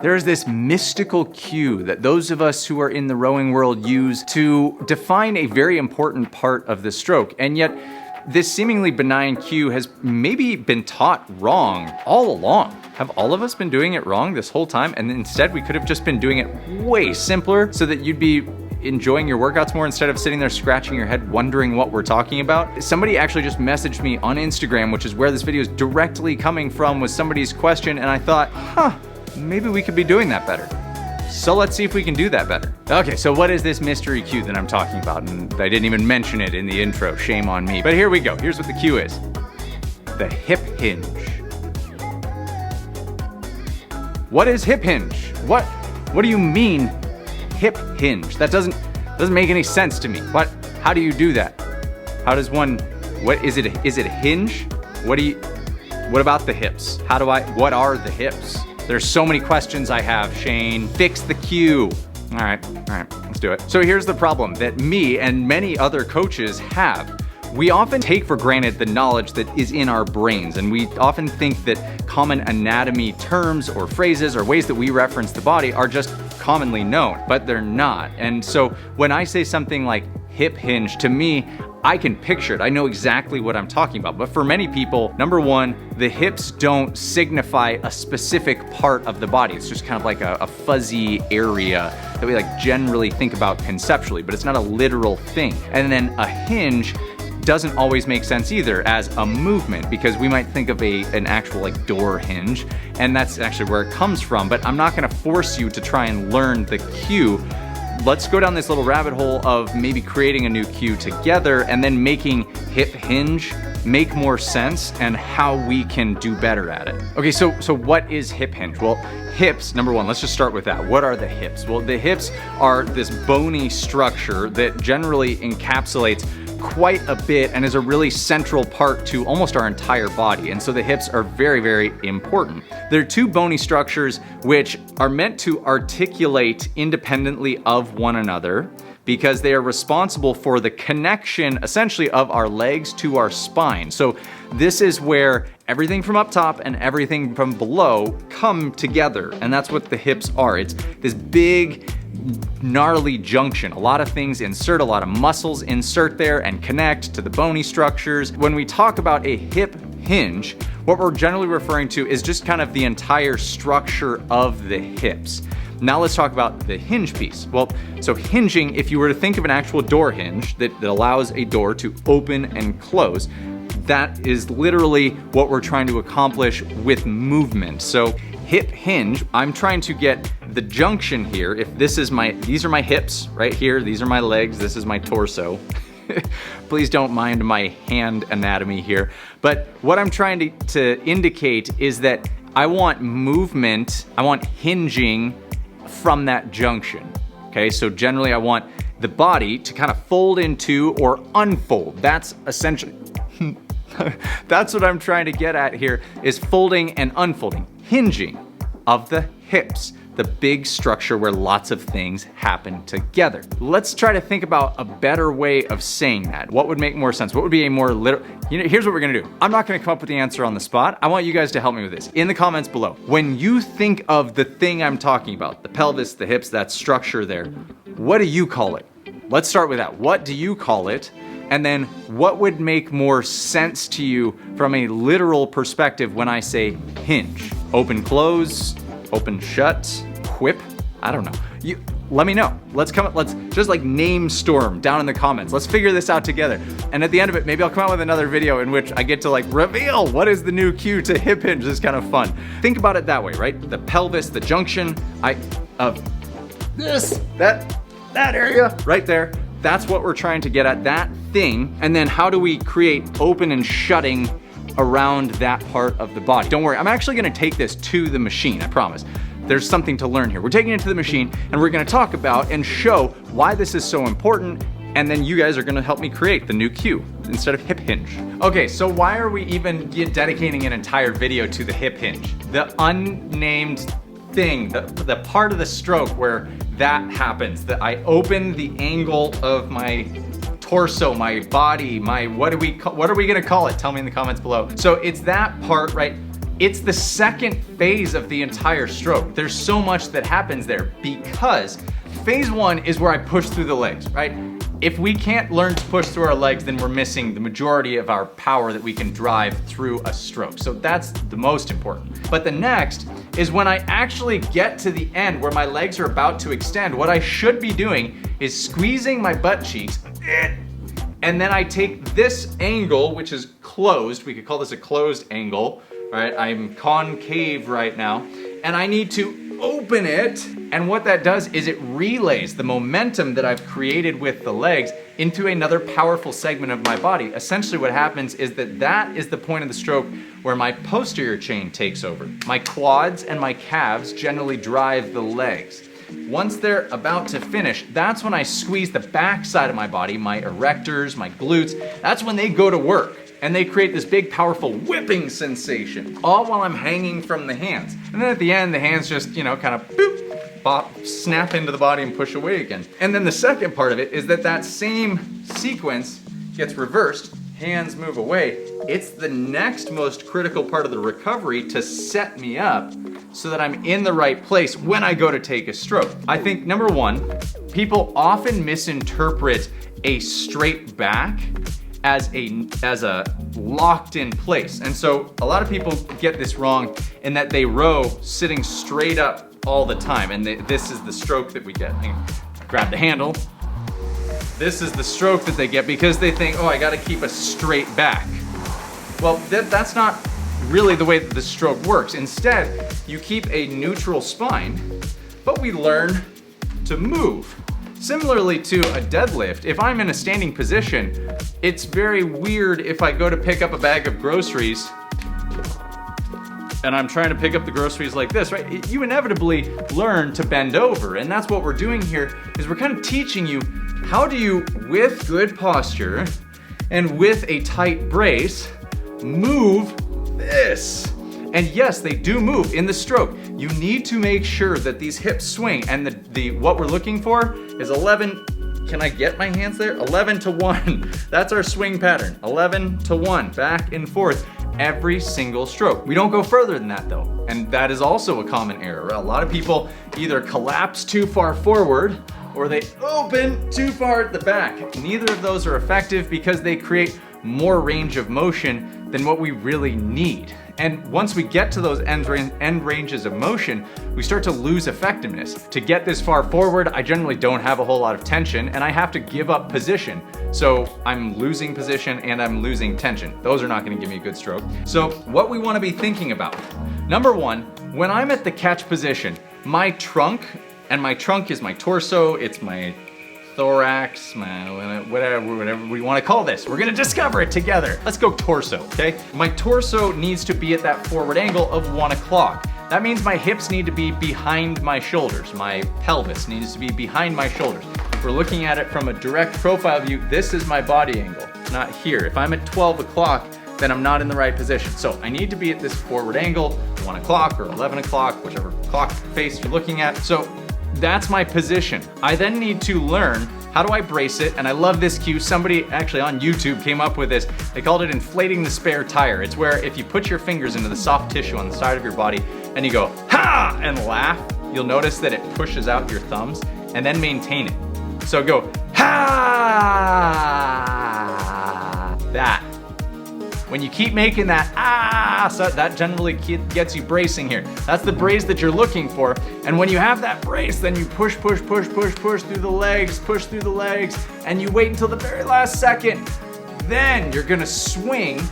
There's this mystical cue that those of us who are in the rowing world use to define a very important part of the stroke, and yet this seemingly benign cue has maybe been taught wrong all along. Have all of us been doing it wrong this whole time? And instead we could have just been doing it way simpler so that you'd be enjoying your workouts more instead of sitting there scratching your head wondering what we're talking about. Somebody actually just messaged me on Instagram, which is where this video is directly coming from, with somebody's question, and I thought, maybe we could be doing that better. So let's see if we can do that better. Okay, so what is this mystery cue that I'm talking about? And I didn't even mention it in the intro, shame on me. But here we go, here's what the cue is. The hip hinge. What is hip hinge? What do you mean hip hinge? That doesn't make any sense to me. How do you do that? How does one, is it a hinge? What about the hips? What are the hips? There's so many questions I have, Shane. Fix the cue. All right, let's do it. So here's the problem that me and many other coaches have. We often take for granted the knowledge that is in our brains, and we often think that common anatomy terms or phrases or ways that we reference the body are just commonly known, but they're not. And so when I say something like hip hinge, to me, I can picture it. I know exactly what I'm talking about. But for many people, number one, the hips don't signify a specific part of the body. It's just kind of like a fuzzy area that we like generally think about conceptually, but it's not a literal thing. And then a hinge doesn't always make sense either as a movement, because we might think of an actual like door hinge, and that's actually where it comes from. But I'm not gonna force you to try and learn the cue. Let's go down this little rabbit hole of maybe creating a new cue together and then making hip hinge make more sense and how we can do better at it. Okay, so what is hip hinge? Well, hips, number one, let's just start with that. What are the hips? Well, the hips are this bony structure that generally encapsulates quite a bit and is a really central part to almost our entire body. And so the hips are very, very important. They're two bony structures which are meant to articulate independently of one another because they are responsible for the connection essentially of our legs to our spine. So this is where everything from up top and everything from below come together. And that's what the hips are. It's this big, gnarly junction. A lot of things insert, a lot of muscles insert there and connect to the bony structures. When we talk about a hip hinge, what we're generally referring to is just kind of the entire structure of the hips. Now let's talk about the hinge piece. Well, so hinging, if you were to think of an actual door hinge that allows a door to open and close, that is literally what we're trying to accomplish with movement. So hip hinge, I'm trying to get the junction here. If these are my hips right here, these are my legs, this is my torso. Please don't mind my hand anatomy here. But what I'm trying to indicate is that I want movement, I want hinging from that junction. Okay, so generally I want the body to kind of fold into or unfold. That's essentially, that's what I'm trying to get at here, is folding and unfolding, hinging of the hips, the big structure where lots of things happen together. Let's try to think about a better way of saying that. What would make more sense? What would be a more literal, here's what we're gonna do. I'm not gonna come up with the answer on the spot. I want you guys to help me with this in the comments below. When you think of the thing I'm talking about, the pelvis, the hips, that structure there, what do you call it? Let's start with that. What do you call it? And then what would make more sense to you from a literal perspective when I say hinge? Open, close, open, shut, whip? I don't know. Let me know. Let's just like name storm down in the comments. Let's figure this out together. And at the end of it, maybe I'll come out with another video in which I get to like reveal what is the new cue to hip hinge. This is kind of fun. Think about it that way, right? The pelvis, the junction of that area right there. That's what we're trying to get at, that thing. And then how do we create open and shutting around that part of the body? Don't worry, I'm actually gonna take this to the machine, I promise. There's something to learn here. We're taking it to the machine and we're gonna talk about and show why this is so important, and then you guys are gonna help me create the new cue instead of hip hinge. Okay, so why are we even dedicating an entire video to the hip hinge? The unnamed thing, the part of the stroke where that happens, that I open the angle of my torso, my body, what are we gonna call it? Tell me in the comments below. So it's that part, right? It's the second phase of the entire stroke. There's so much that happens there because phase one is where I push through the legs, right? If we can't learn to push through our legs, then we're missing the majority of our power that we can drive through a stroke. So that's the most important. But the next is when I actually get to the end where my legs are about to extend, what I should be doing is squeezing my butt cheeks, and then I take this angle, which is closed. We could call this a closed angle, right? I'm concave right now, and I need to open it. And what that does is it relays the momentum that I've created with the legs into another powerful segment of my body. Essentially what happens is that is the point of the stroke where my posterior chain takes over. My quads and my calves generally drive the legs. Once they're about to finish, that's when I squeeze the back side of my body, my erectors, my glutes. That's when they go to work. And they create this big, powerful whipping sensation, all while I'm hanging from the hands. And then at the end, the hands just, kind of boop, bop, snap into the body and push away again. And then the second part of it is that same sequence gets reversed, hands move away. It's the next most critical part of the recovery to set me up so that I'm in the right place when I go to take a stroke. I think number one, people often misinterpret a straight back as a locked in place. And so a lot of people get this wrong in that they row sitting straight up all the time. And this is the stroke that we get. Grab the handle. This is the stroke that they get because they think, oh, I gotta keep a straight back. Well, that's not really the way that the stroke works. Instead, you keep a neutral spine, but we learn to move. Similarly to a deadlift, if I'm in a standing position, it's very weird if I go to pick up a bag of groceries and I'm trying to pick up the groceries like this, right? You inevitably learn to bend over, and that's what we're doing here, is we're kind of teaching you how do you, with good posture and with a tight brace, move this. And yes, they do move in the stroke. You need to make sure that these hips swing, and what we're looking for is 11, can I get my hands there? 11 to 1, that's our swing pattern. 11 to 1, back and forth, every single stroke. We don't go further than that though, and that is also a common error. A lot of people either collapse too far forward or they open too far at the back. Neither of those are effective because they create more range of motion than what we really need. And once we get to those end ranges of motion, we start to lose effectiveness. To get this far forward, I generally don't have a whole lot of tension and I have to give up position. So I'm losing position and I'm losing tension. Those are not gonna give me a good stroke. So what we wanna be thinking about, number one, when I'm at the catch position, my trunk is my torso, it's my thorax, whatever we want to call this. We're gonna discover it together. Let's go torso, okay? My torso needs to be at that forward angle of 1 o'clock. That means my hips need to be behind my shoulders. My pelvis needs to be behind my shoulders. If we're looking at it from a direct profile view, this is my body angle, not here. If I'm at 12 o'clock, then I'm not in the right position. So I need to be at this forward angle, 1 o'clock or 11 o'clock, whichever clock face you're looking at. So that's my position. I then need to learn how do I brace it, and I love this cue. Somebody actually on YouTube came up with this. They called it inflating the spare tire. It's where if you put your fingers into the soft tissue on the side of your body and you go, ha, and laugh, you'll notice that it pushes out your thumbs, and then maintain it. So go, ha, that. When you keep making that, so that generally gets you bracing here. That's the brace that you're looking for. And when you have that brace, then you push through the legs, and you wait until the very last second. Then you're gonna swing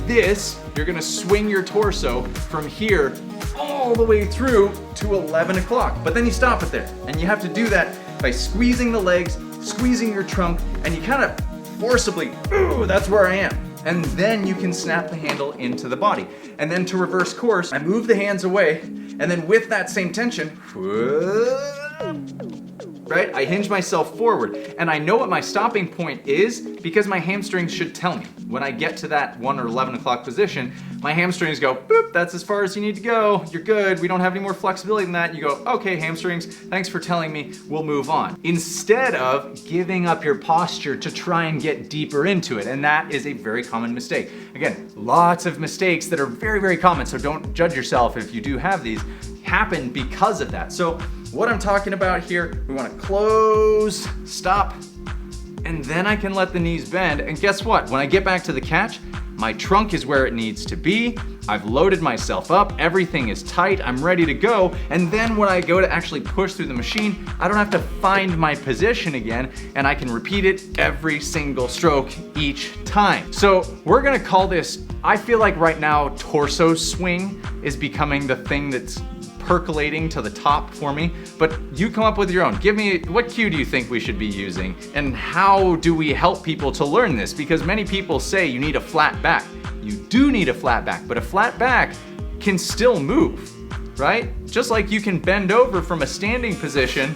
this, you're gonna swing your torso from here all the way through to 11 o'clock. But then you stop it there. And you have to do that by squeezing the legs, squeezing your trunk, and you kind of forcibly, ooh, that's where I am. And then you can snap the handle into the body. And then to reverse course, I move the hands away, and then with that same tension, right, I hinge myself forward. And I know what my stopping point is because my hamstrings should tell me. when I get to that 1 or 11 o'clock position, my hamstrings go, boop, that's as far as you need to go. You're good. We don't have any more flexibility than that. And you go, okay, hamstrings, thanks for telling me. We'll move on. Instead of giving up your posture to try and get deeper into it. And that is a very common mistake. Again, lots of mistakes that are very, very common. So don't judge yourself if you do have these, happen because of that. So what I'm talking about here, we want to close, stop, and then I can let the knees bend. And guess what? When I get back to the catch, my trunk is where it needs to be. I've loaded myself up. Everything is tight. I'm ready to go. And then when I go to actually push through the machine, I don't have to find my position again, and I can repeat it every single stroke each time. So we're gonna call this, I feel like right now, torso swing is becoming the thing that's percolating to the top for me, but you come up with your own. Give me, what cue do you think we should be using, and how do we help people to learn this? Because many people say you need a flat back. You do need a flat back, but a flat back can still move, right? Just like you can bend over from a standing position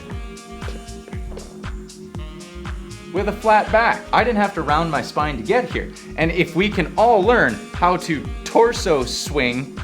with a flat back. I didn't have to round my spine to get here. And if we can all learn how to torso swing,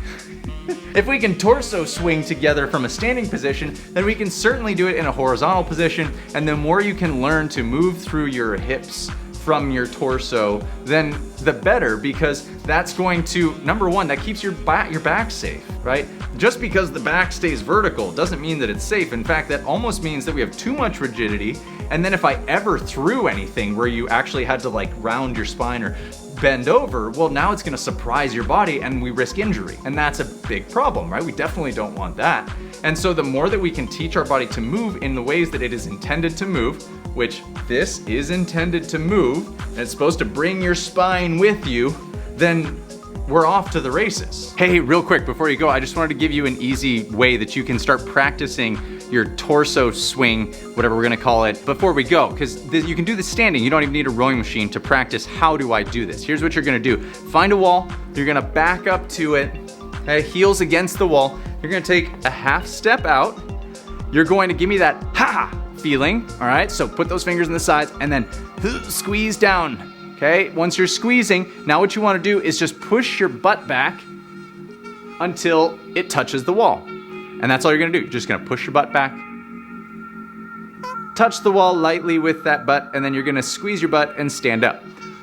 if we can torso swing together from a standing position, then we can certainly do it in a horizontal position. And the more you can learn to move through your hips from your torso, then the better, because that's going to, number one, that keeps your back safe, right? Just because the back stays vertical doesn't mean that it's safe. In fact, that almost means that we have too much rigidity. And then if I ever threw anything where you actually had to like round your spine or bend over, well, now it's gonna surprise your body and we risk injury. And that's a big problem, right? We definitely don't want that. And so the more that we can teach our body to move in the ways that it is intended to move, which this is intended to move, and it's supposed to bring your spine with you, then we're off to the races. Hey, real quick, before you go, I just wanted to give you an easy way that you can start practicing your torso swing, whatever we're gonna call it, before we go, because you can do this standing. You don't even need a rowing machine to practice how do I do this. Here's what you're gonna do. Find a wall, you're gonna back up to it, okay, heels against the wall. You're gonna take a half step out. You're going to give me that ha feeling, all right? So put those fingers in the sides and then squeeze down. Okay, once you're squeezing, now what you want to do is just push your butt back until it touches the wall. And that's all you're going to do. You're just going to push your butt back, touch the wall lightly with that butt, and then you're going to squeeze your butt and stand up.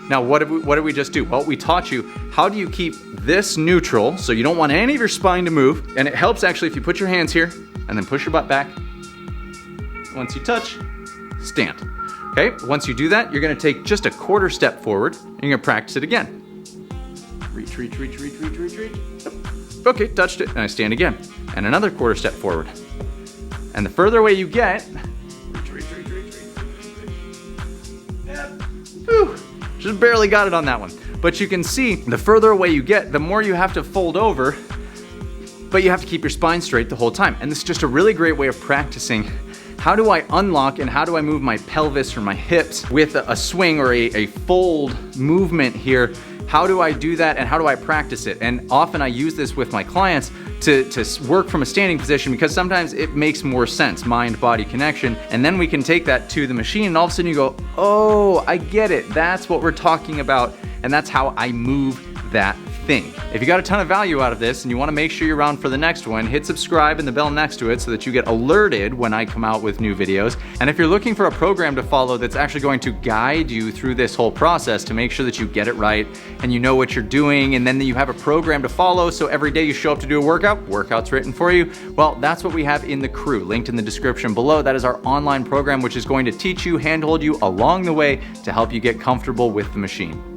Now, what did we just do? Well, we taught you how do you keep this neutral, so you don't want any of your spine to move, and it helps actually if you put your hands here and then push your butt back. Once you touch, stand. Okay, once you do that, you're gonna take just a quarter step forward, and you're gonna practice it again. Reach, reach, reach, reach, reach, reach, reach. Okay, touched it, and I stand again. And another quarter step forward. And the further away you get, reach, reach, reach, reach, reach, reach. Yep. Whew. Just barely got it on that one. But you can see, the further away you get, the more you have to fold over, but you have to keep your spine straight the whole time. And this is just a really great way of practicing how do I unlock and how do I move my pelvis or my hips with a swing or a fold movement here? How do I do that and how do I practice it? And often I use this with my clients to work from a standing position because sometimes it makes more sense, mind-body connection. And then we can take that to the machine and all of a sudden you go, oh, I get it. That's what we're talking about. And that's how I move that thing. If you got a ton of value out of this and you want to make sure you're around for the next one, hit subscribe and the bell next to it so that you get alerted when I come out with new videos. And if you're looking for a program to follow that's actually going to guide you through this whole process to make sure that you get it right and you know what you're doing, and then you have a program to follow so every day you show up to do a workout's written for you, well, that's what we have in the Crew, linked in the description below. That is our online program which is going to teach you, handhold you along the way to help you get comfortable with the machine.